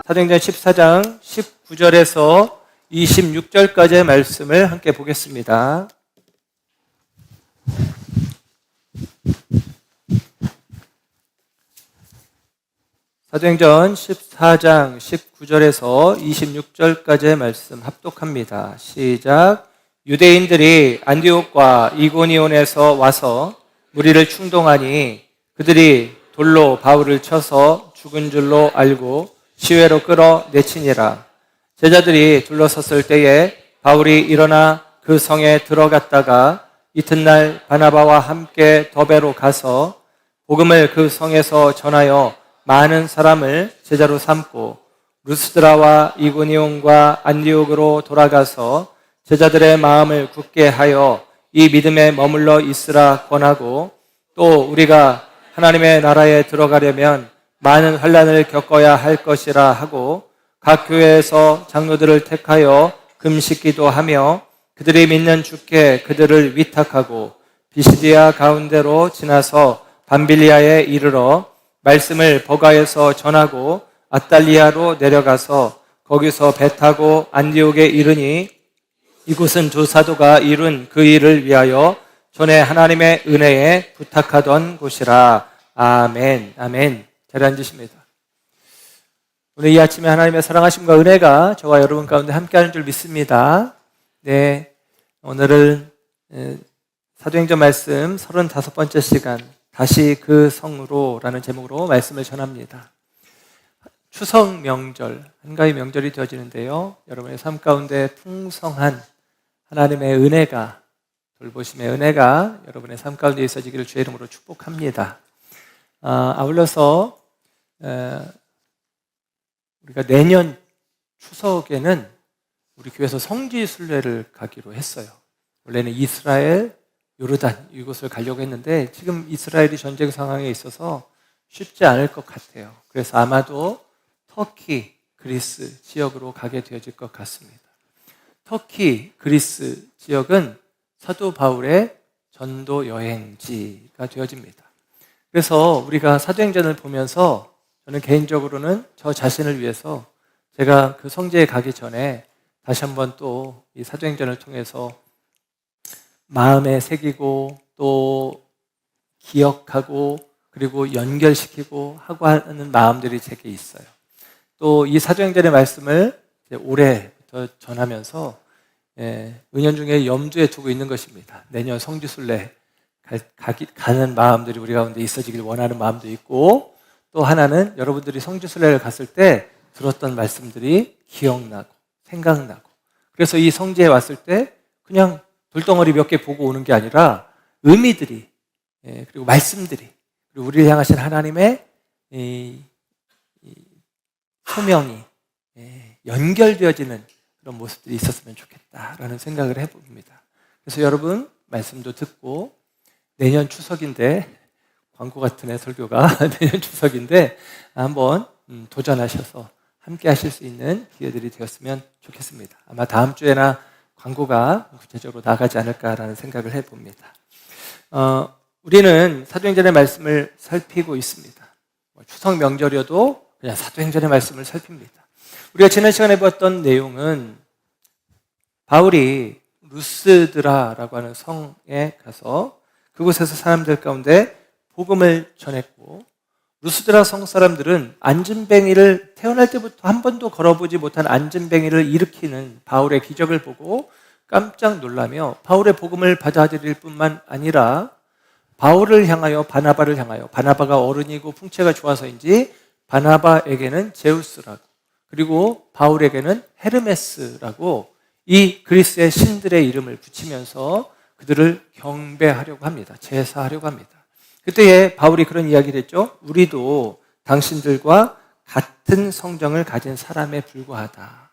사도행전 14장 19절에서 26절까지의 말씀을 함께 보겠습니다. 사도행전 14장 19절에서 26절까지의 말씀 합독합니다. 시작. 유대인들이 안디옥과 이고니온에서 와서 무리를 충동하니 그들이 돌로 바울을 쳐서 죽은 줄로 알고 시외로 끌어내치니라. 제자들이 둘러섰을 때에 바울이 일어나 그 성에 들어갔다가 이튿날 바나바와 함께 더베로 가서 복음을 그 성에서 전하여 많은 사람을 제자로 삼고 루스드라와 이고니온과 안디옥으로 돌아가서 제자들의 마음을 굳게 하여 이 믿음에 머물러 있으라 권하고, 또 우리가 하나님의 나라에 들어가려면 많은 환난을 겪어야 할 것이라 하고 각 교회에서 장로들을 택하여 금식기도 하며 그들이 믿는 주께 그들을 위탁하고 비시디아 가운데로 지나서 밤빌리아에 이르러 말씀을 버가에서 전하고 아달리아로 내려가서 거기서 배 타고 안디옥에 이르니 이곳은 두 사도가 이룬 그 일을 위하여 전에 하나님의 은혜에 부탁하던 곳이라. 아멘. 아멘. 잘 앉으십니다. 오늘 이 아침에 하나님의 사랑하심과 은혜가 저와 여러분 가운데 함께하는 줄 믿습니다. 네, 오늘은 사도행전 말씀 35번째 시간, 다시 그 성으로 라는 제목으로 말씀을 전합니다. 추석 명절, 한가위 명절이 되어지는데요, 여러분의 삶 가운데 풍성한 하나님의 은혜가, 돌보심의 은혜가 여러분의 삶 가운데 있어지기를 주의 이름으로 축복합니다. 아울러서 우리가 내년 추석에는 우리 교회에서 성지순례를 가기로 했어요. 원래는 이스라엘, 요르단 이곳을 가려고 했는데 지금 이스라엘이 전쟁 상황에 있어서 쉽지 않을 것 같아요. 그래서 아마도 터키, 그리스 지역으로 가게 되어질 것 같습니다. 터키, 그리스 지역은 사도 바울의 전도 여행지가 되어집니다. 그래서 우리가 사도행전을 보면서 저는 개인적으로는 저 자신을 위해서 제가 그 성지에 가기 전에 다시 한번 또 이 사도행전을 통해서 마음에 새기고 또 기억하고 그리고 연결시키고 하고 하는 마음들이 제게 있어요. 또 이 사도행전의 말씀을 올해부터 전하면서 은연중에 염두에 두고 있는 것입니다. 내년 성지순례 가는 마음들이 우리 가운데 있어지길 원하는 마음도 있고, 또 하나는 여러분들이 성지순례를 갔을 때 들었던 말씀들이 기억나고 생각나고, 그래서 이 성지에 왔을 때 그냥 돌덩어리 몇 개 보고 오는 게 아니라 의미들이, 그리고 말씀들이, 그리고 우리를 향하신 하나님의 소명이 연결되어지는 그런 모습들이 있었으면 좋겠다라는 생각을 해봅니다. 그래서 여러분 말씀도 듣고, 내년 추석인데, 광고 같은 설교가 내년 추석인데 한번 도전하셔서 함께 하실 수 있는 기회들이 되었으면 좋겠습니다. 아마 다음 주에나 광고가 구체적으로 나가지 않을까라는 생각을 해봅니다. 우리는 사도행전의 말씀을 살피고 있습니다. 추석 명절이어도 그냥 사도행전의 말씀을 살핍니다. 우리가 지난 시간에 봤던 내용은 바울이 루스드라라고 하는 성에 가서 그곳에서 사람들 가운데 복음을 전했고, 루스드라 성 사람들은 안진뱅이를 태어날 때부터 한 번도 걸어보지 못한 안진뱅이를 일으키는 바울의 기적을 보고 깜짝 놀라며 바울의 복음을 받아들일 뿐만 아니라 바울을 향하여 바나바를 향하여, 바나바가 어른이고 풍채가 좋아서인지 바나바에게는 제우스라고, 그리고 바울에게는 헤르메스라고 이 그리스의 신들의 이름을 붙이면서 그들을 경배하려고 합니다. 제사하려고 합니다. 그때에 바울이 그런 이야기를 했죠. 우리도 당신들과 같은 성정을 가진 사람에 불과하다.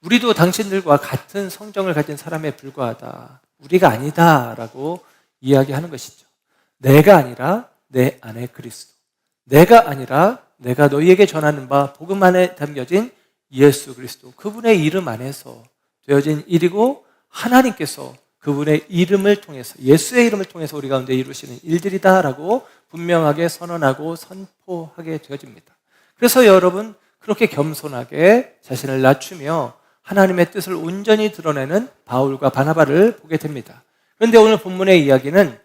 우리도 당신들과 같은 성정을 가진 사람에 불과하다. 우리가 아니다라고 이야기하는 것이죠. 내가 아니라 내 안에 그리스도, 내가 아니라 내가 너희에게 전하는 바 복음 안에 담겨진 예수 그리스도, 그분의 이름 안에서 되어진 일이고, 하나님께서 그분의 이름을 통해서, 예수의 이름을 통해서 우리 가운데 이루시는 일들이다라고 분명하게 선언하고 선포하게 되어집니다. 그래서 여러분, 그렇게 겸손하게 자신을 낮추며 하나님의 뜻을 온전히 드러내는 바울과 바나바를 보게 됩니다. 그런데 오늘 본문의 이야기는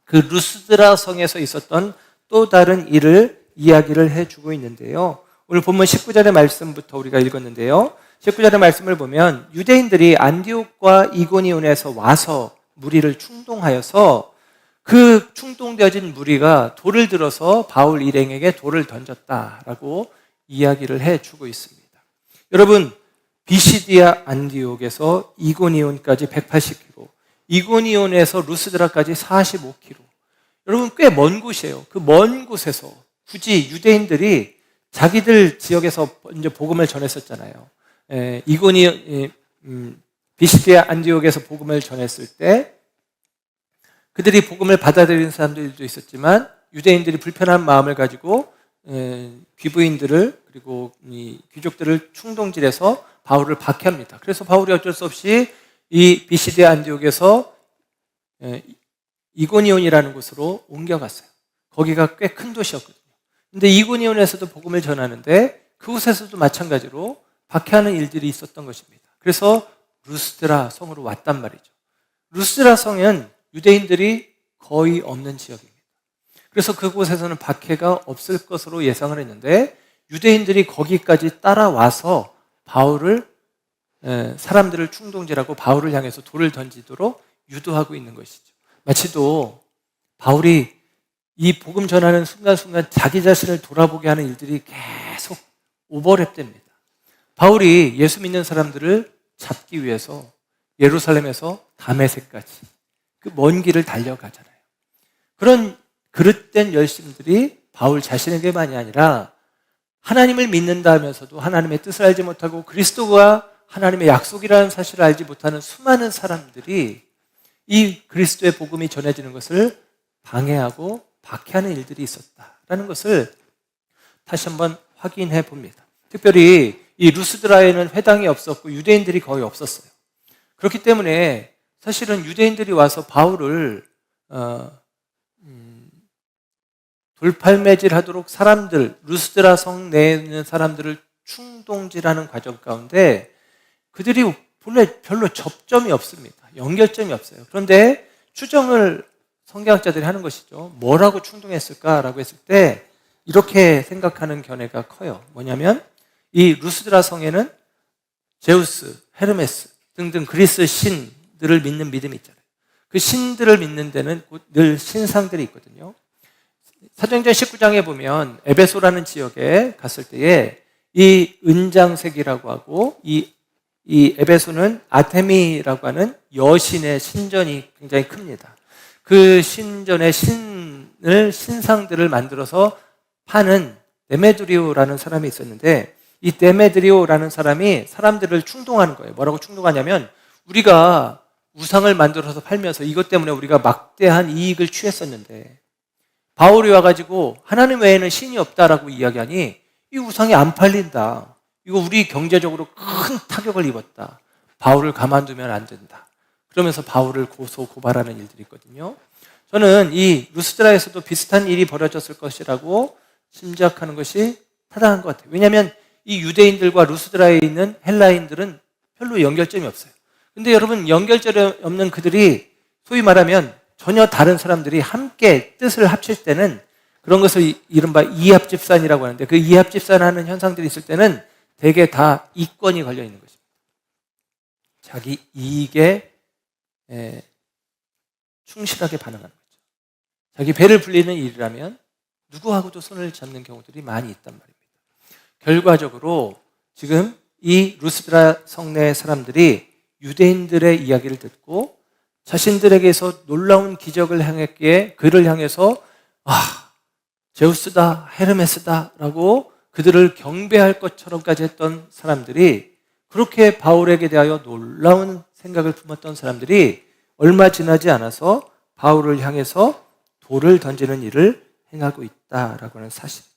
그 루스드라 성에서 있었던 또 다른 일을 이야기를 해주고 있는데요. 오늘 본문 19절의 말씀부터 우리가 읽었는데요. 19절의 말씀을 보면 유대인들이 안디옥과 이고니온에서 와서 무리를 충동하여서 그 충동되어진 무리가 돌을 들어서 바울 일행에게 돌을 던졌다라고 이야기를 해주고 있습니다. 여러분, 비시디아 안디옥에서 이고니온까지 180km, 이고니온에서 루스드라까지 45km. 여러분, 꽤 먼 곳이에요. 그 먼 곳에서 굳이 유대인들이 자기들 지역에서 이제 복음을 전했었잖아요. 비시디아 안디옥에서 복음을 전했을 때 그들이 복음을 받아들이는 사람들도 있었지만 유대인들이 불편한 마음을 가지고 귀부인들을 그리고 이 귀족들을 충동질해서 바울을 박해합니다. 그래서 바울이 어쩔 수 없이 이 비시디아 안디옥에서 이고니온이라는 곳으로 옮겨갔어요. 거기가 꽤 큰 도시였거든요. 근데 이고니온에서도 복음을 전하는데 그곳에서도 마찬가지로 박해하는 일들이 있었던 것입니다. 그래서 루스드라 성으로 왔단 말이죠. 루스드라 성은 유대인들이 거의 없는 지역입니다. 그래서 그곳에서는 박해가 없을 것으로 예상을 했는데 유대인들이 거기까지 따라와서 바울을 사람들을 충동질하고 바울을 향해서 돌을 던지도록 유도하고 있는 것이죠. 마치도 바울이 이 복음 전하는 순간순간 자기 자신을 돌아보게 하는 일들이 계속 오버랩됩니다. 바울이 예수 믿는 사람들을 잡기 위해서 예루살렘에서 다메섹까지 그 먼 길을 달려가잖아요. 그런 그릇된 열심들이 바울 자신에게만이 아니라 하나님을 믿는다 하면서도 하나님의 뜻을 알지 못하고 그리스도와 하나님의 약속이라는 사실을 알지 못하는 수많은 사람들이 이 그리스도의 복음이 전해지는 것을 방해하고 박해하는 일들이 있었다라는 것을 다시 한번 확인해 봅니다. 특별히 이 루스드라에는 회당이 없었고 유대인들이 거의 없었어요. 그렇기 때문에 사실은 유대인들이 와서 바울을 돌팔매질하도록 사람들, 루스드라 성 내에 있는 사람들을 충동질하는 과정 가운데 그들이 본래 별로 접점이 없습니다. 연결점이 없어요. 그런데 추정을 성경학자들이 하는 것이죠. 뭐라고 충동했을까라고 했을 때 이렇게 생각하는 견해가 커요. 뭐냐면 이 루스드라 성에는 제우스, 헤르메스 등등 그리스 신들을 믿는 믿음이 있잖아요. 그 신들을 믿는 데는 늘 신상들이 있거든요. 사도행전 19장에 보면 에베소라는 지역에 갔을 때에 이 은장색이라고 하고 이 에베소는 아테미라고 하는 여신의 신전이 굉장히 큽니다. 그 신전의 신상들을 만들어서 파는 데메드리오라는 사람이 있었는데 이 데메드리오라는 사람이 사람들을 충동하는 거예요. 뭐라고 충동하냐면 우리가 우상을 만들어서 팔면서 이것 때문에 우리가 막대한 이익을 취했었는데 바울이 와가지고 하나님 외에는 신이 없다라고 이야기하니 이 우상이 안 팔린다. 이거 우리 경제적으로 큰 타격을 입었다. 바울을 가만두면 안 된다. 그러면서 바울을 고발하는 일들이 있거든요. 저는 이 루스드라에서도 비슷한 일이 벌어졌을 것이라고 짐작하는 것이 타당한 것 같아요. 왜냐하면 이 유대인들과 루스드라에 있는 헬라인들은 별로 연결점이 없어요. 근데 여러분, 연결점이 없는 그들이 소위 말하면 전혀 다른 사람들이 함께 뜻을 합칠 때는 그런 것을 이른바 이합집산이라고 하는데 그 이합집산하는 현상들이 있을 때는 대개 다 이권이 걸려 있는 것입니다. 자기 이익에 충실하게 반응하는 거죠. 자기 배를 불리는 일이라면 누구하고도 손을 잡는 경우들이 많이 있단 말입니다. 결과적으로 지금 이 루스드라 성내의 사람들이 유대인들의 이야기를 듣고 자신들에게서 놀라운 기적을 행했기에 그를 향해서 제우스다, 헤르메스다 라고 그들을 경배할 것처럼까지 했던 사람들이 그렇게 바울에게 대하여 놀라운 생각을 품었던 사람들이 얼마 지나지 않아서 바울을 향해서 돌을 던지는 일을 행하고 있다라고 하는 사실이죠.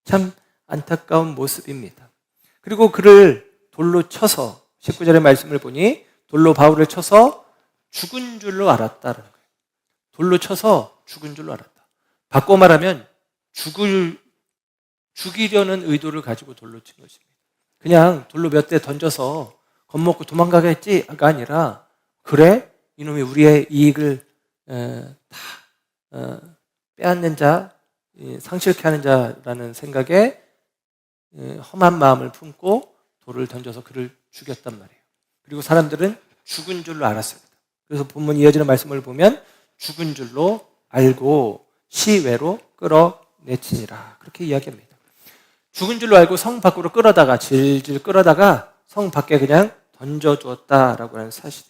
참 안타까운 모습입니다. 그리고 그를 돌로 쳐서 19절의 말씀을 보니 돌로 바울을 쳐서 죽은 줄로 알았다는 거예요. 돌로 쳐서 죽은 줄로 알았다. 바꿔 말하면 죽을 죽이려는 의도를 가지고 돌로 친 것입니다. 그냥 돌로 몇 대 던져서 겁먹고 도망가겠지가 아니라, 그래? 이놈이 우리의 이익을 다 빼앗는 자, 상실케 하는 자라는 생각에 험한 마음을 품고 돌을 던져서 그를 죽였단 말이에요. 그리고 사람들은 죽은 줄로 알았습니다. 그래서 본문 이어지는 말씀을 보면 죽은 줄로 알고 시외로 끌어내치니라, 그렇게 이야기합니다. 죽은 줄로 알고 성 밖으로 끌어다가 질질 끌어다가 성 밖에 그냥 던져주었다라고 하는 사실이죠.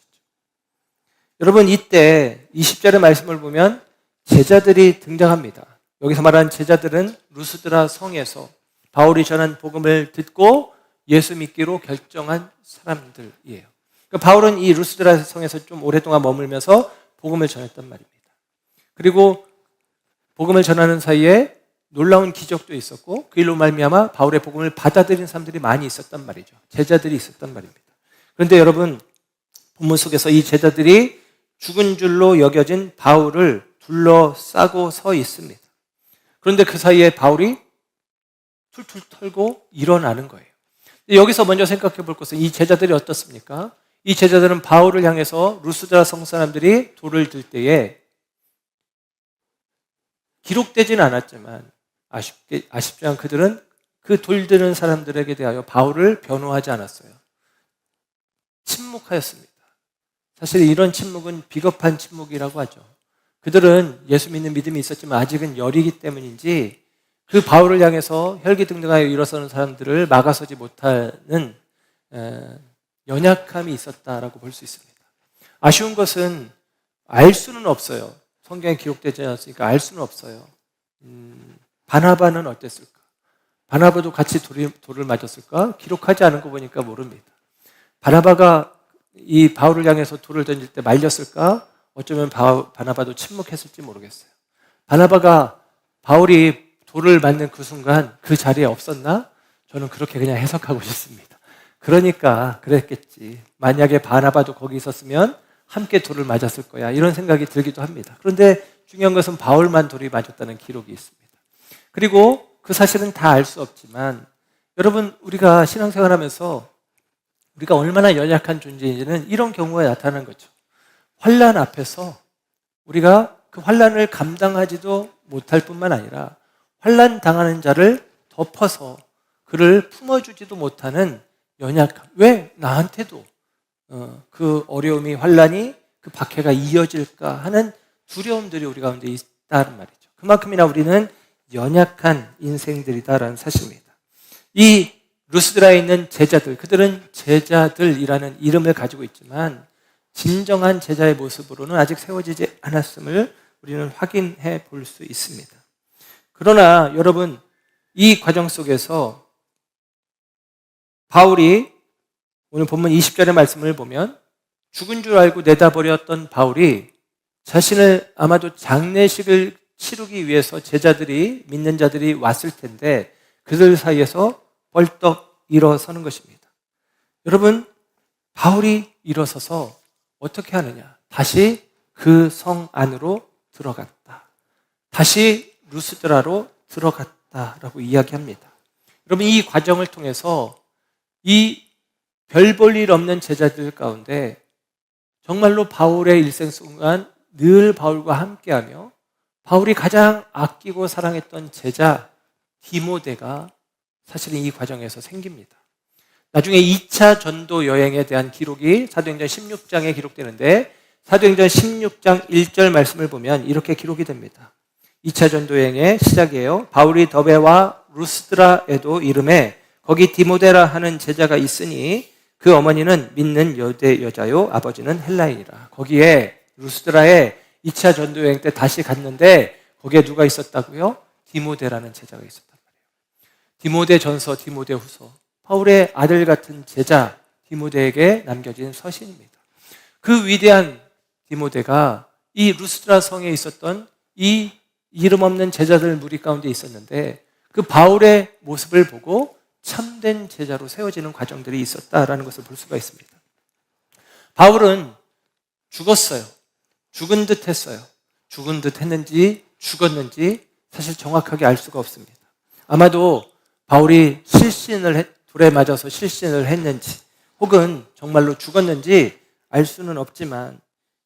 여러분, 이때 20절의 말씀을 보면 제자들이 등장합니다. 여기서 말하는 제자들은 루스드라 성에서 바울이 전한 복음을 듣고 예수 믿기로 결정한 사람들이에요. 그러니까 바울은 이 루스드라 성에서 좀 오랫동안 머물면서 복음을 전했단 말입니다. 그리고 복음을 전하는 사이에 놀라운 기적도 있었고, 그 일로 말미암아 바울의 복음을 받아들인 사람들이 많이 있었단 말이죠. 제자들이 있었단 말입니다. 그런데 여러분, 본문 속에서 이 제자들이 죽은 줄로 여겨진 바울을 둘러싸고 서 있습니다. 그런데 그 사이에 바울이 툴툴 털고 일어나는 거예요. 여기서 먼저 생각해 볼 것은 이 제자들이 어떻습니까? 이 제자들은 바울을 향해서 루스드라 성 사람들이 돌을 들 때에 기록되지는 않았지만 아쉽지만 그들은 그 돌 드는 사람들에게 대하여 바울을 변호하지 않았어요. 침묵하였습니다. 사실 이런 침묵은 비겁한 침묵이라고 하죠. 그들은 예수 믿는 믿음이 있었지만 아직은 열이기 때문인지 그 바울을 향해서 혈기등등하여 일어서는 사람들을 막아서지 못하는 연약함이 있었다라고 볼 수 있습니다. 아쉬운 것은 알 수는 없어요. 성경에 기록되지 않았으니까 알 수는 없어요. 바나바는 어땠을까? 바나바도 같이 돌을 맞았을까? 기록하지 않은 거 보니까 모릅니다. 바나바가 이 바울을 향해서 돌을 던질 때 말렸을까? 어쩌면 바나바도 침묵했을지 모르겠어요. 바나바가 바울이 돌을 맞는 그 순간 그 자리에 없었나? 저는 그렇게 그냥 해석하고 싶습니다. 그러니까 그랬겠지. 만약에 바나바도 거기 있었으면 함께 돌을 맞았을 거야, 이런 생각이 들기도 합니다. 그런데 중요한 것은 바울만 돌이 맞았다는 기록이 있습니다. 그리고 그 사실은 다 알 수 없지만 여러분, 우리가 신앙생활하면서 우리가 얼마나 연약한 존재인지는 이런 경우가 나타나는 거죠. 환난 앞에서 우리가 그 환난을 감당하지도 못할 뿐만 아니라 환난 당하는 자를 덮어서 그를 품어주지도 못하는 연약함. 왜 나한테도 그 어려움이, 환난이, 그 박해가 이어질까 하는 두려움들이 우리 가운데 있다는 말이죠. 그만큼이나 우리는 연약한 인생들이다라는 사실입니다. 이 루스드라에 있는 제자들, 그들은 제자들이라는 이름을 가지고 있지만 진정한 제자의 모습으로는 아직 세워지지 않았음을 우리는 확인해 볼 수 있습니다. 그러나 여러분, 이 과정 속에서 바울이 오늘 본문 20절의 말씀을 보면 죽은 줄 알고 내다버렸던 바울이 자신을 아마도 장례식을 치르기 위해서 제자들이, 믿는 자들이 왔을 텐데 그들 사이에서 벌떡 일어서는 것입니다. 여러분, 바울이 일어서서 어떻게 하느냐? 다시 그 성 안으로 들어갔다. 다시 루스드라로 들어갔다라고 이야기합니다. 여러분, 이 과정을 통해서 이 별 볼 일 없는 제자들 가운데 정말로 바울의 일생 순간 늘 바울과 함께하며 바울이 가장 아끼고 사랑했던 제자 디모데가 사실은 이 과정에서 생깁니다. 나중에 2차 전도 여행에 대한 기록이 사도행전 16장에 기록되는데 사도행전 16장 1절 말씀을 보면 이렇게 기록이 됩니다. 2차 전도 여행의 시작이에요. 바울이 더베와 루스드라에도 이름에 거기 디모데라 하는 제자가 있으니 그 어머니는 믿는 여대 여자요 아버지는 헬라인이라. 거기에 루스드라에 2차 전도 여행 때 다시 갔는데 거기에 누가 있었다고요? 디모데라는 제자가 있었단 말이에요. 디모데 전서, 디모데 후서, 바울의 아들 같은 제자 디모데에게 남겨진 서신입니다. 그 위대한 디모데가 이 루스드라 성에 있었던 이 이름 없는 제자들 무리 가운데 있었는데 그 바울의 모습을 보고 참된 제자로 세워지는 과정들이 있었다라는 것을 볼 수가 있습니다. 바울은 죽었어요. 죽은 듯 했어요. 죽은 듯 했는지 죽었는지 사실 정확하게 알 수가 없습니다. 아마도 바울이 돌에 맞아서 실신을 했는지 혹은 정말로 죽었는지 알 수는 없지만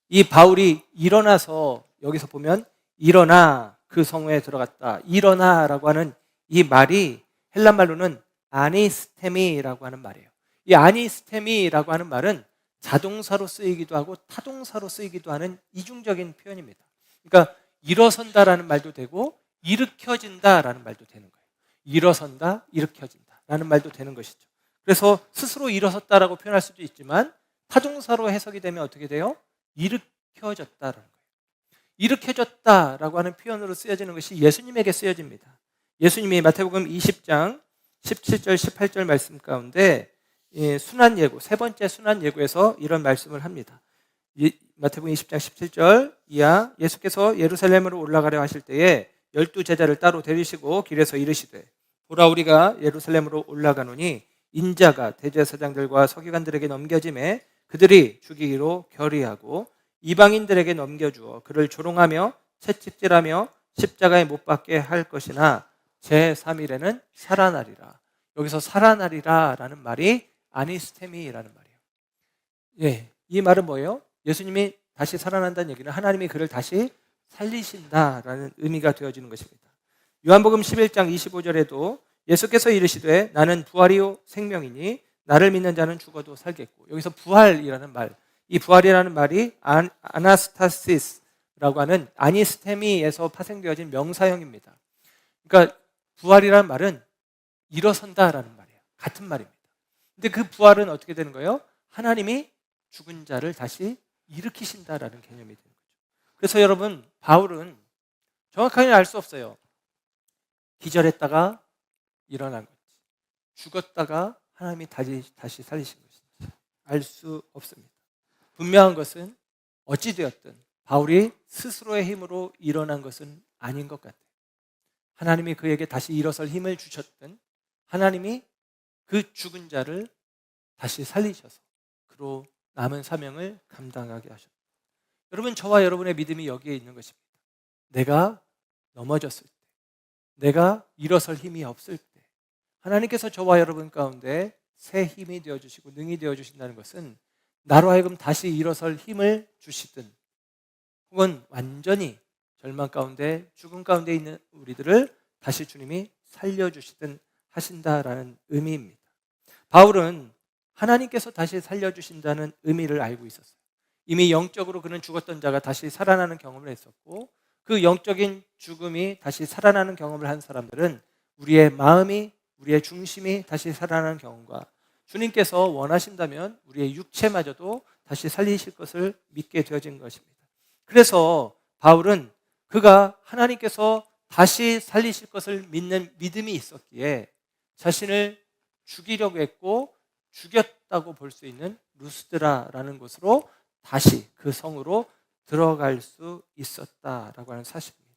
이 바울이 일어나서 여기서 보면 일어나 그 성회에 들어갔다. 일어나라고 하는 이 말이 헬라 말로는 아니스테미라고 하는 말이에요. 이 아니스테미라고 하는 말은 자동사로 쓰이기도 하고 타동사로 쓰이기도 하는 이중적인 표현입니다. 그러니까 일어선다라는 말도 되고 일으켜진다라는 말도 되는 거예요. 일어선다, 일으켜진다라는 말도 되는 것이죠. 그래서 스스로 일어섰다라고 표현할 수도 있지만 타동사로 해석이 되면 어떻게 돼요? 일으켜졌다라는 거예요. 일으켜졌다라고 하는 표현으로 쓰여지는 것이 예수님에게 쓰여집니다. 예수님이 마태복음 20장 17절 18절 말씀 가운데 순환 예고, 세 번째 순환 예고에서 이런 말씀을 합니다. 마태복음 20장 17절 이하 예수께서 예루살렘으로 올라가려 하실 때에 12 제자를 따로 데리시고 길에서 이르시되 보라 우리가 예루살렘으로 올라가노니 인자가 대제사장들과 서기관들에게 넘겨짐에 그들이 죽이기로 결의하고 이방인들에게 넘겨주어 그를 조롱하며 채찍질하며 십자가에 못 박게 할 것이나 제3일에는 살아나리라. 여기서 살아나리라 라는 말이 아니스테미라는 말이에요. 예, 이 말은 뭐예요? 예수님이 다시 살아난다는 얘기는 하나님이 그를 다시 살리신다라는 의미가 되어지는 것입니다. 요한복음 11장 25절에도 예수께서 이르시되 나는 부활이요 생명이니 나를 믿는 자는 죽어도 살겠고, 여기서 부활이라는 말, 이 부활이라는 말이 아나스타시스라고 하는 아니스테미에서 파생되어진 명사형입니다. 그러니까 부활이라는 말은 일어선다라는 말이에요. 같은 말입니다. 근데 그 부활은 어떻게 되는 거예요? 하나님이 죽은 자를 다시 일으키신다라는 개념이 되는 거죠. 그래서 여러분, 바울은 정확하게 알 수 없어요. 기절했다가 일어난 건지, 죽었다가 하나님이 다시 살리신 것인지 알 수 없습니다. 분명한 것은 어찌되었든 바울이 스스로의 힘으로 일어난 것은 아닌 것 같아요. 하나님이 그에게 다시 일어설 힘을 주셨든 하나님이 그 죽은 자를 다시 살리셔서 그로 남은 사명을 감당하게 하셨다. 여러분, 저와 여러분의 믿음이 여기에 있는 것입니다. 내가 넘어졌을 때, 내가 일어설 힘이 없을 때 하나님께서 저와 여러분 가운데 새 힘이 되어주시고 능이 되어주신다는 것은 나로 하여금 다시 일어설 힘을 주시든 혹은 완전히 절망 가운데 죽음 가운데 있는 우리들을 다시 주님이 살려주시든 하신다라는 의미입니다. 바울은 하나님께서 다시 살려주신다는 의미를 알고 있었어요. 이미 영적으로 그는 죽었던 자가 다시 살아나는 경험을 했었고, 그 영적인 죽음이 다시 살아나는 경험을 한 사람들은 우리의 마음이, 우리의 중심이 다시 살아나는 경험과 주님께서 원하신다면 우리의 육체마저도 다시 살리실 것을 믿게 되어진 것입니다. 그래서 바울은 그가 하나님께서 다시 살리실 것을 믿는 믿음이 있었기에 자신을 죽이려고 했고 죽였다고 볼 수 있는 루스드라라는 곳으로 다시 그 성으로 들어갈 수 있었다라고 하는 사실입니다.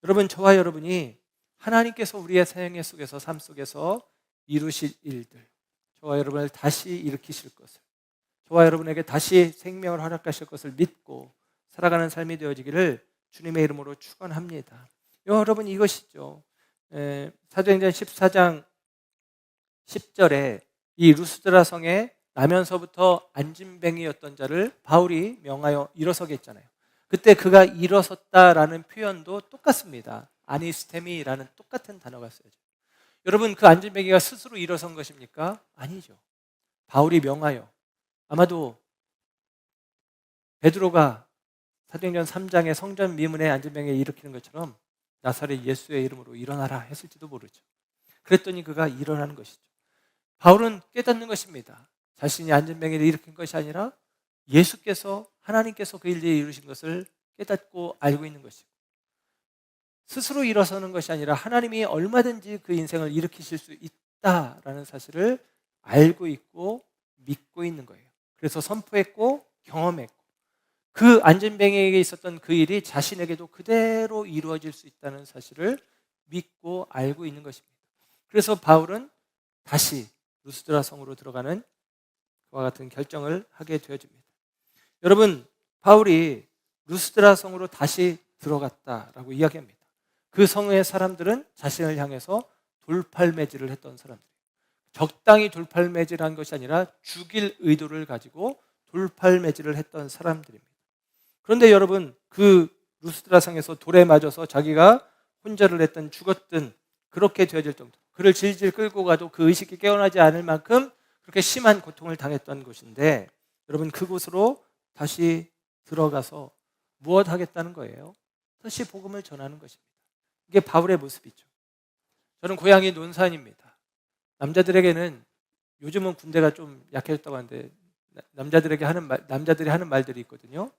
여러분, 저와 여러분이 하나님께서 우리의 생애 속에서, 삶 속에서 이루실 일들, 저와 여러분을 다시 일으키실 것을, 저와 여러분에게 다시 생명을 허락하실 것을 믿고 살아가는 삶이 되어지기를 주님의 이름으로 축원합니다. 여러분, 이것이죠. 사도행전 14장 10절에 이 루스드라 성에 나면서부터 안진뱅이였던 자를 바울이 명하여 일어서게 했잖아요. 그때 그가 일어섰다라는 표현도 똑같습니다. 아니스테미라는 똑같은 단어가 쓰여져요. 여러분, 그 안진뱅이가 스스로 일어선 것입니까? 아니죠. 바울이 명하여, 아마도 베드로가 사도행전 3장의 성전 미문에 안진뱅이를 일으키는 것처럼 나사렛 예수의 이름으로 일어나라 했을지도 모르죠. 그랬더니 그가 일어나는 것이죠. 바울은 깨닫는 것입니다. 자신이 안진뱅이를 일으킨 것이 아니라 예수께서, 하나님께서 그 일을 이루신 것을 깨닫고 알고 있는 것이고, 스스로 일어서는 것이 아니라 하나님이 얼마든지 그 인생을 일으키실 수 있다라는 사실을 알고 있고 믿고 있는 거예요. 그래서 선포했고 경험했고, 그 안진뱅이에게 있었던 그 일이 자신에게도 그대로 이루어질 수 있다는 사실을 믿고 알고 있는 것입니다. 그래서 바울은 다시 루스드라 성으로 들어가는 그와 같은 결정을 하게 되어집니다. 여러분, 바울이 루스드라 성으로 다시 들어갔다라고 이야기합니다. 그 성의 사람들은 자신을 향해서 돌팔매질을 했던 사람들. 적당히 돌팔매질한 것이 아니라 죽일 의도를 가지고 돌팔매질을 했던 사람들입니다. 그런데 여러분, 그 루스드라 성에서 돌에 맞아서 자기가 혼절을 했든 죽었든 그렇게 되어질 정도, 그를 질질 끌고 가도 그 의식이 깨어나지 않을 만큼 그렇게 심한 고통을 당했던 곳인데, 여러분, 그곳으로 다시 들어가서 무엇 하겠다는 거예요? 다시 복음을 전하는 것입니다. 이게 바울의 모습이죠. 저는 고향이 논산입니다. 남자들에게는, 요즘은 군대가 좀 약해졌다고 하는데 남자들이 하는 말들이 있거든요.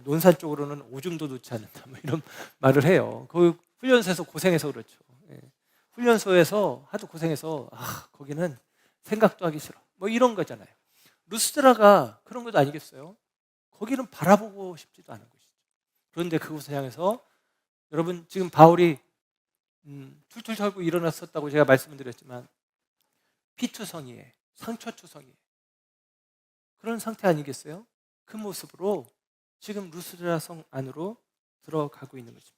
논산 쪽으로는 오줌도 놓지 않는다, 뭐 이런 말을 해요. 그 훈련소에서 고생해서 그렇죠. 훈련소에서 하도 고생해서 거기는 생각도 하기 싫어, 뭐 이런 거잖아요. 루스드라가 그런 것도 아니겠어요? 거기는 바라보고 싶지도 않은 것이죠. 그런데 그곳을 향해서, 여러분, 지금 바울이 툴툴 털고 일어났었다고 제가 말씀을 드렸지만 피투성이에, 상처투성이에, 그런 상태 아니겠어요? 그 모습으로 지금 루스드라 성 안으로 들어가고 있는 것입니다.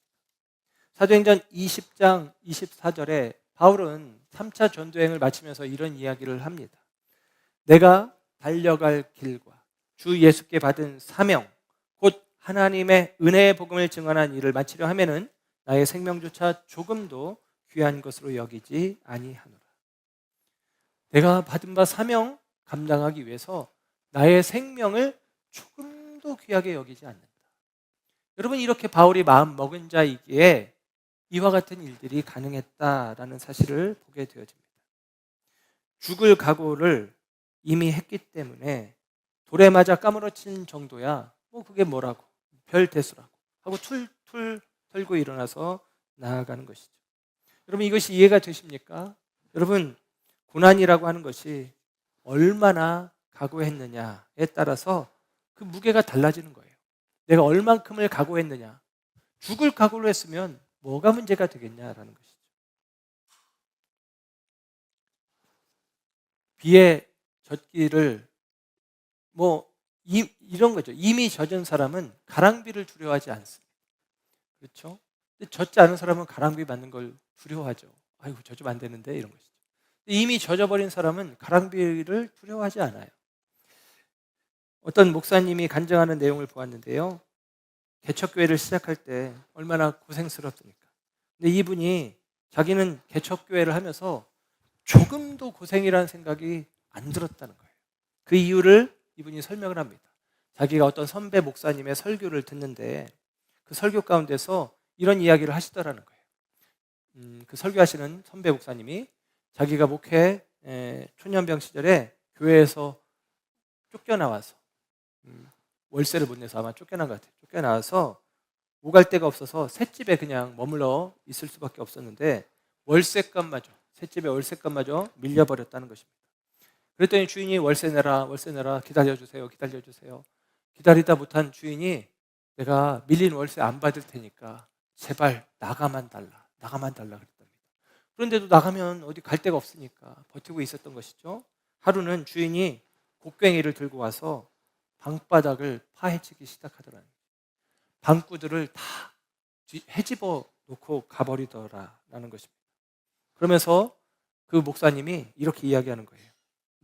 사도행전 20장 24절에 바울은 3차 전도행을 마치면서 이런 이야기를 합니다. 내가 달려갈 길과 주 예수께 받은 사명, 곧 하나님의 은혜의 복음을 증언한 일을 마치려 하면은 나의 생명조차 조금도 귀한 것으로 여기지 아니하노라. 내가 받은 바 사명 감당하기 위해서 나의 생명을 조금도 귀하게 여기지 않는다. 여러분, 이렇게 바울이 마음 먹은 자이기에 이와 같은 일들이 가능했다라는 사실을 보게 되어집니다. 죽을 각오를 이미 했기 때문에 돌에 맞아 까무러친 정도야 뭐 그게 뭐라고, 별 대수라고 하고 툴툴 털고 일어나서 나아가는 것이죠. 여러분, 이것이 이해가 되십니까? 여러분, 고난이라고 하는 것이 얼마나 각오했느냐에 따라서 그 무게가 달라지는 거예요. 내가 얼만큼을 각오했느냐. 죽을 각오로 했으면 뭐가 문제가 되겠냐라는 것이죠. 비에 젖기를 이런 거죠. 이미 젖은 사람은 가랑비를 두려워하지 않습니다. 그렇죠? 근데 젖지 않은 사람은 가랑비 맞는 걸 두려워하죠. 아이고, 젖으면 안 되는데, 이런 것이죠. 이미 젖어버린 사람은 가랑비를 두려워하지 않아요. 어떤 목사님이 간증하는 내용을 보았는데요. 개척교회를 시작할 때 얼마나 고생스럽습니까? 근데 이분이 자기는 개척교회를 하면서 조금도 고생이라는 생각이 안 들었다는 거예요. 그 이유를 이분이 설명을 합니다. 자기가 어떤 선배 목사님의 설교를 듣는데 그 설교 가운데서 이런 이야기를 하시더라는 거예요. 그 설교하시는 선배 목사님이 자기가 목회 초년병 시절에 교회에서 쫓겨나와서 월세를 못 내서 아마 쫓겨난 것 같아요. 쫓겨나와서 오갈 데가 없어서 셋집에 그냥 머물러 있을 수밖에 없었는데 셋집의 월세값마저 밀려버렸다는 것입니다. 그랬더니 주인이 월세 내라 기다려주세요. 기다리다 못한 주인이 내가 밀린 월세 안 받을 테니까 제발 나가만 달라 그랬답니다. 그런데도 나가면 어디 갈 데가 없으니까 버티고 있었던 것이죠. 하루는 주인이 곡괭이를 들고 와서 방바닥을 파헤치기 시작하더라는 거예요. 방구들을 다 헤집어 놓고 가버리더라라는 것입니다. 그러면서 그 목사님이 이렇게 이야기하는 거예요.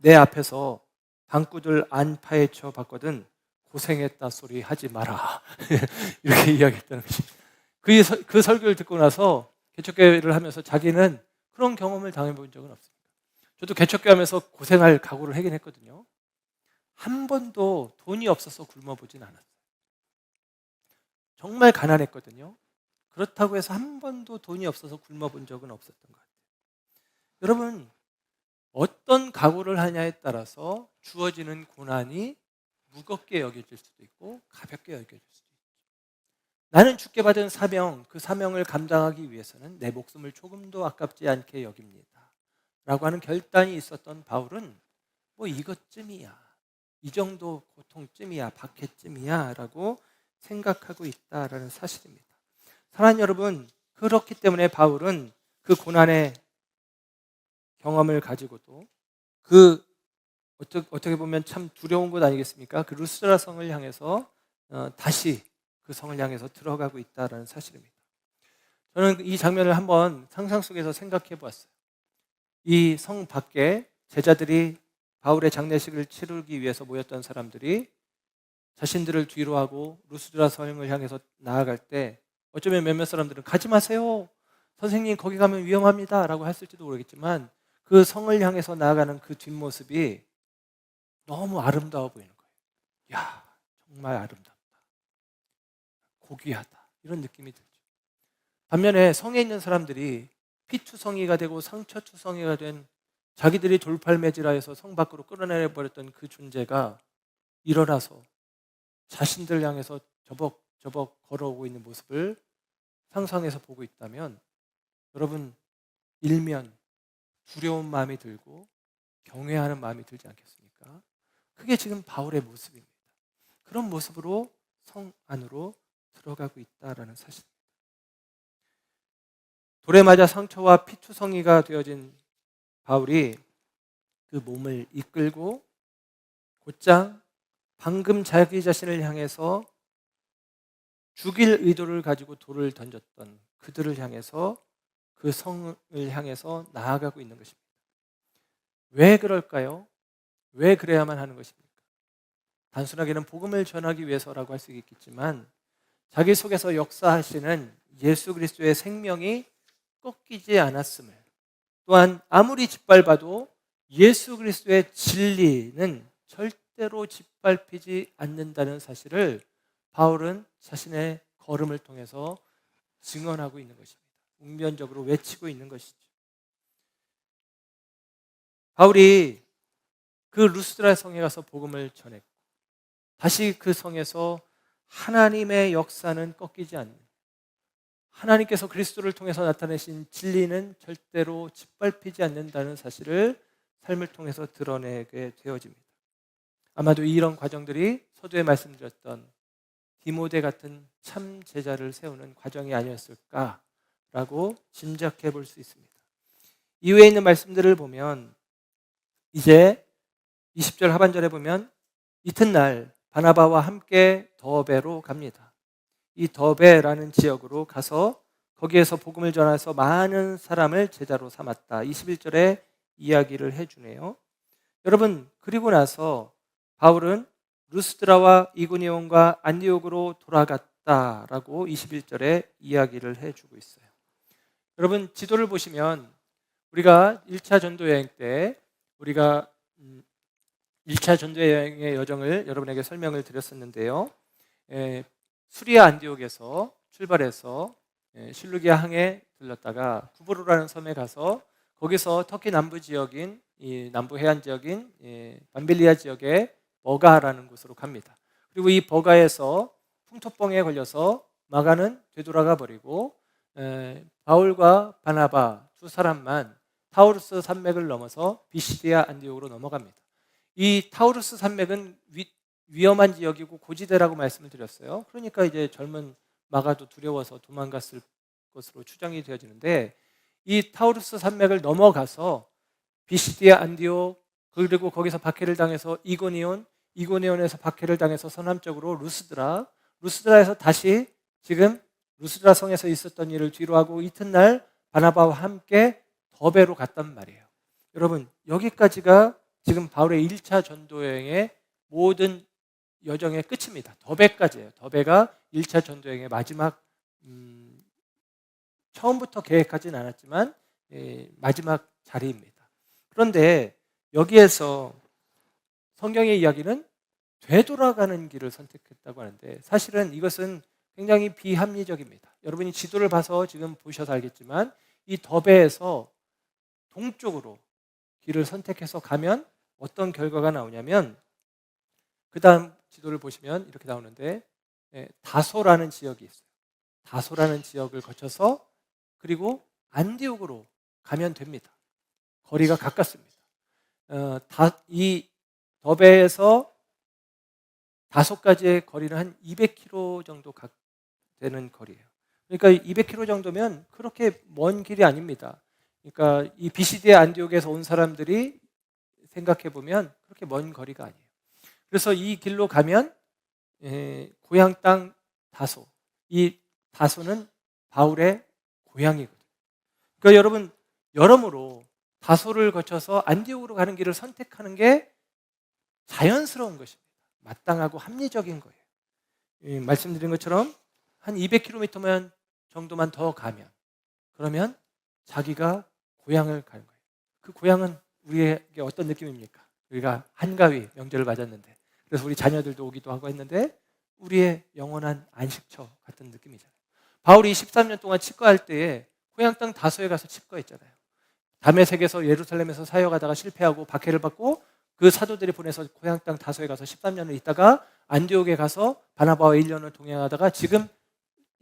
내 앞에서 방구들 안 파헤쳐 봤거든 고생했다 소리 하지 마라. 이렇게 이야기했다는 것입니다. 그 설교를 듣고 나서 개척교회를 하면서 자기는 그런 경험을 당해본 적은 없습니다. 저도 개척교회 하면서 고생할 각오를 하긴 했거든요. 한 번도 돈이 없어서 굶어보진 않았어요. 정말 가난했거든요. 그렇다고 해서 한 번도 돈이 없어서 굶어본 적은 없었던 것 같아요. 여러분, 어떤 각오를 하냐에 따라서 주어지는 고난이 무겁게 여겨질 수도 있고 가볍게 여겨질 수도 있죠. 나는 주께 받은 사명, 그 사명을 감당하기 위해서는 내 목숨을 조금도 아깝지 않게 여깁니다 라고 하는 결단이 있었던 바울은 뭐 이것쯤이야, 이 정도 고통쯤이야, 박해쯤이야 라고 생각하고 있다라는 사실입니다. 사랑하는 여러분, 그렇기 때문에 바울은 그 고난의 경험을 가지고도 어떻게 보면 참 두려운 것 아니겠습니까? 그 루스드라 성을 향해서 다시 그 성을 향해서 들어가고 있다라는 사실입니다. 저는 이 장면을 한번 상상 속에서 생각해 보았어요. 이 성 밖에 제자들이 바울의 장례식을 치르기 위해서 모였던 사람들이 자신들을 뒤로 하고 루스드라 성을 향해서 나아갈 때 어쩌면 몇몇 사람들은 가지 마세요. 선생님 거기 가면 위험합니다. 라고 했을지도 모르겠지만 그 성을 향해서 나아가는 그 뒷모습이 너무 아름다워 보이는 거예요. 야, 정말 아름답다. 고귀하다. 이런 느낌이 들죠. 반면에 성에 있는 사람들이 피투성이가 되고 상처투성이가 된 자기들이 돌팔매질하여서 성 밖으로 끌어내버렸던 그 존재가 일어나서 자신들 향해서 저벅저벅 걸어오고 있는 모습을 상상해서 보고 있다면 여러분 일면 두려운 마음이 들고 경외하는 마음이 들지 않겠습니까? 그게 지금 바울의 모습입니다. 그런 모습으로 성 안으로 들어가고 있다라는 사실입니다. 돌에 맞아 상처와 피투성이가 되어진 바울이 그 몸을 이끌고 곧장 방금 자기 자신을 향해서 죽일 의도를 가지고 돌을 던졌던 그들을 향해서 그 성을 향해서 나아가고 있는 것입니다. 왜 그럴까요? 왜 그래야만 하는 것입니까? 단순하게는 복음을 전하기 위해서라고 할 수 있겠지만 자기 속에서 역사하시는 예수 그리스도의 생명이 꺾이지 않았음을, 또한 아무리 짓밟아도 예수 그리스도의 진리는 절대로 짓밟히지 않는다는 사실을 바울은 자신의 걸음을 통해서 증언하고 있는 것입니다. 웅변적으로 외치고 있는 것이죠. 바울이 그 루스드라 성에 가서 복음을 전했고 다시 그 성에서 하나님의 역사는 꺾이지 않는, 하나님께서 그리스도를 통해서 나타내신 진리는 절대로 짓밟히지 않는다는 사실을 삶을 통해서 드러내게 되어집니다. 아마도 이런 과정들이 서두에 말씀드렸던 디모데 같은 참 제자를 세우는 과정이 아니었을까라고 짐작해 볼 수 있습니다. 이후에 있는 말씀들을 보면 이제 20절 하반절에 보면 이튿날 바나바와 함께 더베로 갑니다. 이 더베라는 지역으로 가서 거기에서 복음을 전해서 많은 사람을 제자로 삼았다. 21절에 이야기를 해주네요. 여러분, 그리고 나서 바울은 루스드라와 이고니온과 안디옥으로 돌아갔다라고 21절에 이야기를 해주고 있어요. 여러분, 지도를 보시면 우리가 1차 전도 여행 때 우리가 1차 전도 여행의 여정을 여러분에게 설명을 드렸었는데요. 수리아 안디옥에서 출발해서 실루기아 항에 들렀다가 구브로라는 섬에 가서 거기서 터키 남부 지역인 이 남부 해안 지역인 밤빌리아 지역의 버가라는 곳으로 갑니다. 그리고 이 버가에서 풍토병에 걸려서 마가는 되돌아가 버리고 바울과 바나바 두 사람만 타우루스 산맥을 넘어서 비시디아 안디옥으로 넘어갑니다. 이 타우루스 산맥은 위험한 지역이고 고지대라고 말씀을 드렸어요. 그러니까 이제 젊은 마가도 두려워서 도망갔을 것으로 추정이 되어지는데 이 타우루스 산맥을 넘어가서 비시디아 안디옥, 그리고 거기서 박해를 당해서 이고니온에서 박해를 당해서 서남쪽으로 루스드라에서 다시 지금 루스드라 성에서 있었던 일을 뒤로 하고 이튿날 바나바와 함께 더베로 갔단 말이에요. 여러분, 여기까지가 지금 바울의 1차 전도 여행의 모든 여정의 끝입니다. 더베까지예요. 더베가 1차 전도 여행의 마지막 처음부터 계획하진 않았지만 마지막 자리입니다. 그런데 여기에서 성경의 이야기는 되돌아가는 길을 선택했다고 하는데 사실은 이것은 굉장히 비합리적입니다. 여러분이 지도를 봐서 지금 보셔서 알겠지만 이 더베에서 동쪽으로 길을 선택해서 가면 어떤 결과가 나오냐면 그 다음 지도를 보시면 이렇게 나오는데 다소라는 지역이 있어요. 다소라는 지역을 거쳐서 그리고 안디옥으로 가면 됩니다. 거리가 가깝습니다. 이 더베에서 다소까지의 거리는 한 200km 정도 되는 거리예요. 그러니까 200km 정도면 그렇게 먼 길이 아닙니다. 그러니까 이 비시디아 안디옥에서 온 사람들이 생각해 보면 그렇게 먼 거리가 아니에요. 그래서 이 길로 가면 고향 땅 다소, 이 다소는 바울의 고향이거든요. 그러니까 여러분, 여러모로 다소를 거쳐서 안디옥으로 가는 길을 선택하는 게 자연스러운 것입니다. 마땅하고 합리적인 거예요. 말씀드린 것처럼 한 200km 정도만 더 가면, 그러면 자기가 고향을 가는 거예요. 그 고향은 우리에게 어떤 느낌입니까? 우리가 한가위 명절을 맞았는데, 그래서 우리 자녀들도 오기도 하고 했는데 우리의 영원한 안식처 같은 느낌이잖아요. 바울이 13년 동안 칩거할 때에 고향 땅 다소에 가서 칩거했잖아요. 다메섹에서 예루살렘에서 사역하다가 실패하고 박해를 받고 그 사도들이 보내서 고향 땅 다소에 가서 13년을 있다가 안디옥에 가서 바나바와 1년을 동행하다가 지금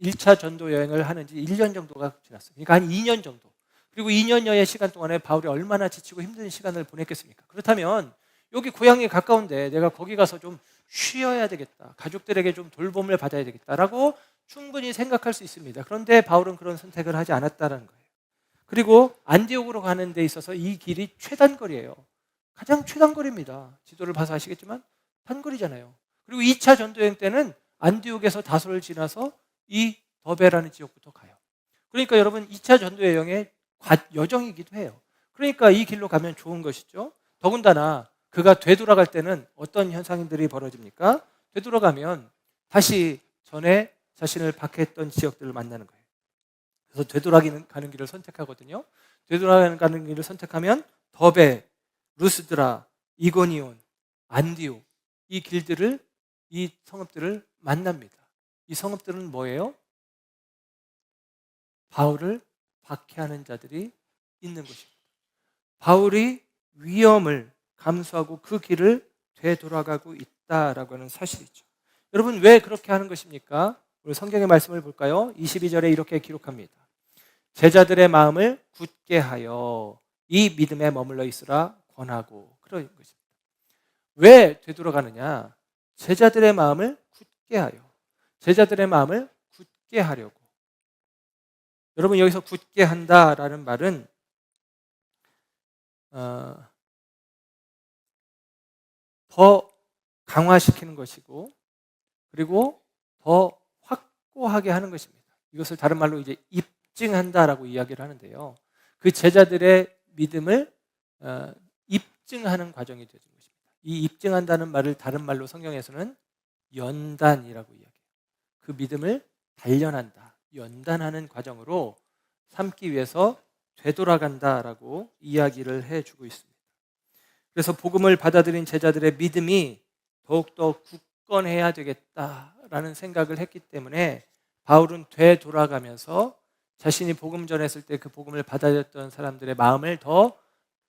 1차 전도 여행을 하는 지 1년 정도가 지났어요. 그러니까 한 2년 정도. 그리고 2년여의 시간 동안에 바울이 얼마나 지치고 힘든 시간을 보냈겠습니까? 그렇다면 여기 고향이 가까운데 내가 거기 가서 좀 쉬어야 되겠다, 가족들에게 좀 돌봄을 받아야 되겠다라고 충분히 생각할 수 있습니다. 그런데 바울은 그런 선택을 하지 않았다는 거예요. 그리고 안디옥으로 가는 데 있어서 이 길이 최단거리예요. 가장 최단거리입니다. 지도를 봐서 아시겠지만 단거리잖아요. 그리고 2차 전도여행 때는 안디옥에서 다소를 지나서 이 더베라는 지역부터 가요. 그러니까 여러분 2차 전도여행의 여정이기도 해요. 그러니까 이 길로 가면 좋은 것이죠. 더군다나 그가 되돌아갈 때는 어떤 현상들이 벌어집니까? 되돌아가면 다시 전에 자신을 박해했던 지역들을 만나는 거예요. 그래서 되돌아가는 길을 선택하거든요. 되돌아가는 길을 선택하면 더베, 루스드라, 이고니온, 안디옥, 이 길들을, 이 성읍들을 만납니다. 이 성읍들은 뭐예요? 바울을 박해하는 자들이 있는 것입니다. 바울이 위험을 감수하고 그 길을 되돌아가고 있다라고 하는 사실이죠. 여러분, 왜 그렇게 하는 것입니까? 우리 성경의 말씀을 볼까요? 22절에 이렇게 기록합니다. 제자들의 마음을 굳게 하여 이 믿음에 머물러 있으라 권하고, 그런 것입니다. 왜 되돌아가느냐? 제자들의 마음을 굳게 하여, 제자들의 마음을 굳게 하려고. 여러분, 여기서 굳게 한다라는 말은 더 강화시키는 것이고, 그리고 더 확고하게 하는 것입니다. 이것을 다른 말로 이제 입증한다라고 이야기를 하는데요. 그 제자들의 믿음을 입증하는 과정이 되는 것입니다. 이 입증한다는 말을 다른 말로 성경에서는 연단이라고 이야기해요. 그 믿음을 단련한다, 연단하는 과정으로 삼기 위해서 되돌아간다라고 이야기를 해주고 있습니다. 그래서 복음을 받아들인 제자들의 믿음이 더욱더 굳건해야 되겠다라는 생각을 했기 때문에 바울은 되돌아가면서 자신이 복음 전했을 때 그 복음을 받아들였던 사람들의 마음을 더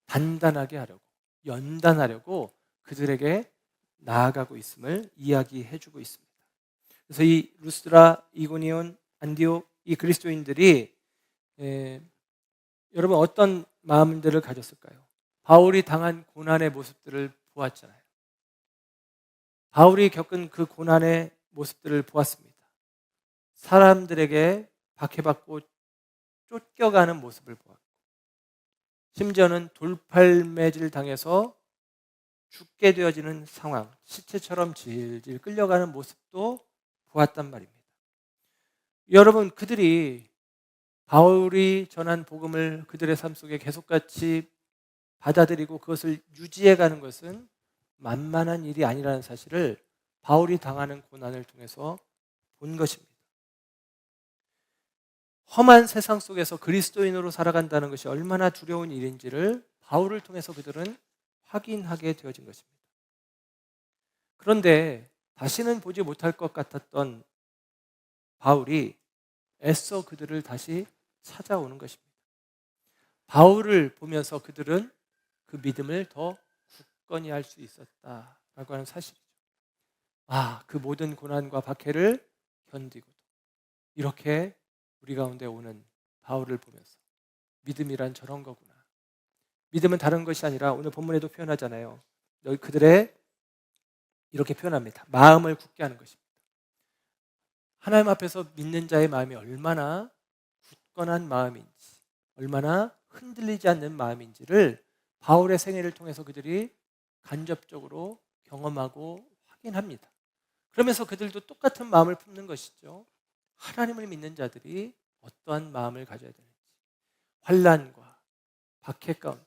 단단하게 하려고, 연단하려고 그들에게 나아가고 있음을 이야기해주고 있습니다. 그래서 이 루스드라, 이고니온, 안디옥, 이 그리스도인들이 여러분 어떤 마음들을 가졌을까요? 바울이 당한 고난의 모습들을 보았잖아요. 바울이 겪은 그 고난의 모습들을 보았습니다. 사람들에게 박해받고 쫓겨가는 모습을 보았고, 심지어는 돌팔매질 당해서 죽게 되어지는 상황, 시체처럼 질질 끌려가는 모습도 보았단 말입니다. 여러분, 그들이 바울이 전한 복음을 그들의 삶 속에 계속같이 받아들이고 그것을 유지해가는 것은 만만한 일이 아니라는 사실을 바울이 당하는 고난을 통해서 본 것입니다. 험한 세상 속에서 그리스도인으로 살아간다는 것이 얼마나 두려운 일인지를 바울을 통해서 그들은 확인하게 되어진 것입니다. 그런데 다시는 보지 못할 것 같았던 바울이 애써 그들을 다시 찾아오는 것입니다. 바울을 보면서 그들은 그 믿음을 더 굳건히 할 수 있었다라고 하는 사실이죠. 그 모든 고난과 박해를 견디고도 이렇게 우리 가운데 오는 바울을 보면서 믿음이란 저런 거구나. 믿음은 다른 것이 아니라 오늘 본문에도 표현하잖아요. 그들의 이렇게 표현합니다. 마음을 굳게 하는 것입니다. 하나님 앞에서 믿는 자의 마음이 얼마나 굳건한 마음인지, 얼마나 흔들리지 않는 마음인지를 바울의 생애를 통해서 그들이 간접적으로 경험하고 확인합니다. 그러면서 그들도 똑같은 마음을 품는 것이죠. 하나님을 믿는 자들이 어떠한 마음을 가져야 되는지, 환난과 박해 가운데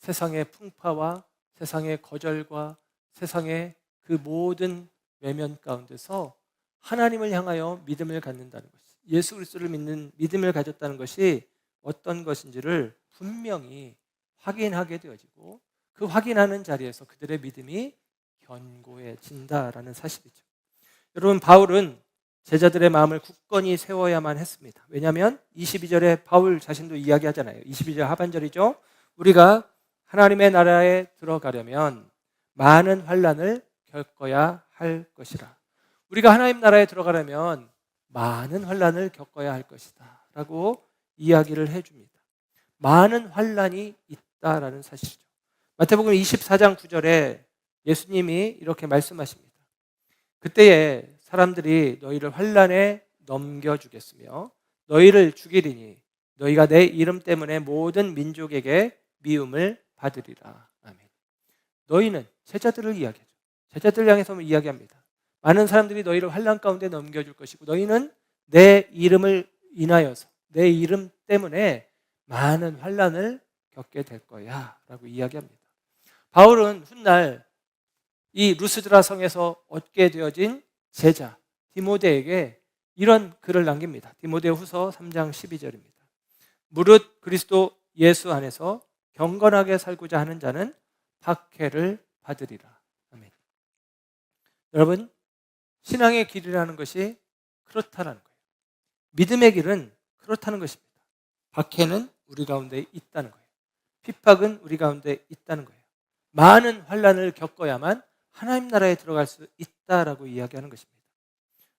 세상의 풍파와 세상의 거절과 세상의 그 모든 외면 가운데서 하나님을 향하여 믿음을 갖는다는 것, 예수 그리스도를 믿는 믿음을 가졌다는 것이 어떤 것인지를 분명히 확인하게 되어지고 그 확인하는 자리에서 그들의 믿음이 견고해진다라는 사실이죠. 여러분, 바울은 제자들의 마음을 굳건히 세워야만 했습니다. 왜냐하면 22절에 바울 자신도 이야기하잖아요. 22절 하반절이죠. 우리가 하나님의 나라에 들어가려면 많은 환난을 겪어야 할 것이라. 우리가 하나님 나라에 들어가려면 많은 환난을 겪어야 할 것이다 라고 이야기를 해줍니다. 많은 환난이 있다라는 사실이죠. 마태복음 24장 9절에 예수님이 이렇게 말씀하십니다. 그때에 사람들이 너희를 환난에 넘겨주겠으며 너희를 죽이리니 너희가 내 이름 때문에 모든 민족에게 미움을 받으리라. 아멘. 너희는 제자들을 이야기하죠. 제자들 향해서 이야기합니다. 많은 사람들이 너희를 환난 가운데 넘겨줄 것이고 너희는 내 이름을 인하여서 내 이름 때문에 많은 환난을 겪게 될 거야 라고 이야기합니다. 바울은 훗날 이 루스드라 성에서 얻게 되어진 제자 디모데에게 이런 글을 남깁니다. 디모데 후서 3장 12절입니다. 무릇 그리스도 예수 안에서 경건하게 살고자 하는 자는 박해를 받으리라. 아멘. 여러분, 신앙의 길이라는 것이 그렇다는 거예요. 믿음의 길은 그렇다는 것입니다. 박해는 우리 가운데 있다는 거예요. 핍박은 우리 가운데 있다는 거예요. 많은 환난을 겪어야만 하나님 나라에 들어갈 수 있다라고 이야기하는 것입니다.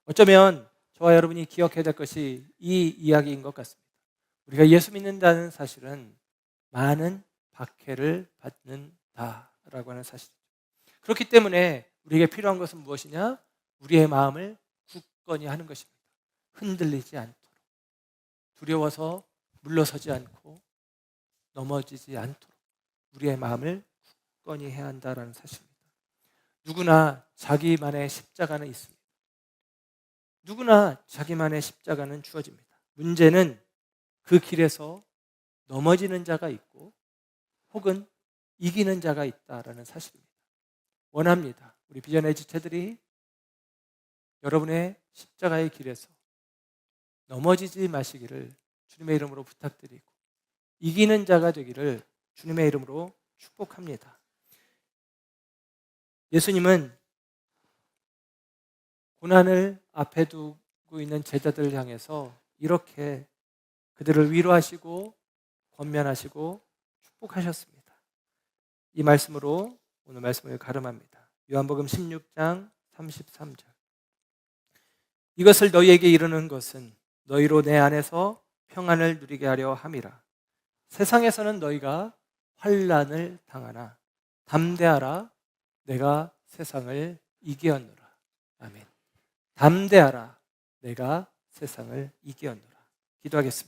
어쩌면 저와 여러분이 기억해야 될 것이 이 이야기인 것 같습니다. 우리가 예수 믿는다는 사실은 많은 박해를 받는다라고 하는 사실이죠. 그렇기 때문에 우리에게 필요한 것은 무엇이냐? 우리의 마음을 굳건히 하는 것입니다. 흔들리지 않도록, 두려워서 물러서지 않고 넘어지지 않도록 우리의 마음을 굳건히 해야 한다는 사실입니다. 누구나 자기만의 십자가는 있습니다. 누구나 자기만의 십자가는 주어집니다. 문제는 그 길에서 넘어지는 자가 있고 혹은 이기는 자가 있다라는 사실입니다. 원합니다. 우리 비전의 지체들이 여러분의 십자가의 길에서 넘어지지 마시기를 주님의 이름으로 부탁드리고 이기는 자가 되기를 주님의 이름으로 축복합니다. 예수님은 고난을 앞에 두고 있는 제자들을 향해서 이렇게 그들을 위로하시고 권면하시고 축복하셨습니다. 이 말씀으로 오늘 말씀을 가름합니다. 요한복음 16장 33절. 이것을 너희에게 이르는 것은 너희로 내 안에서 평안을 누리게 하려 함이라. 세상에서는 너희가 환난을 당하나 담대하라. 내가 세상을 이기었노라. 아멘. 담대하라. 내가 세상을 이기었노라. 기도하겠습니다.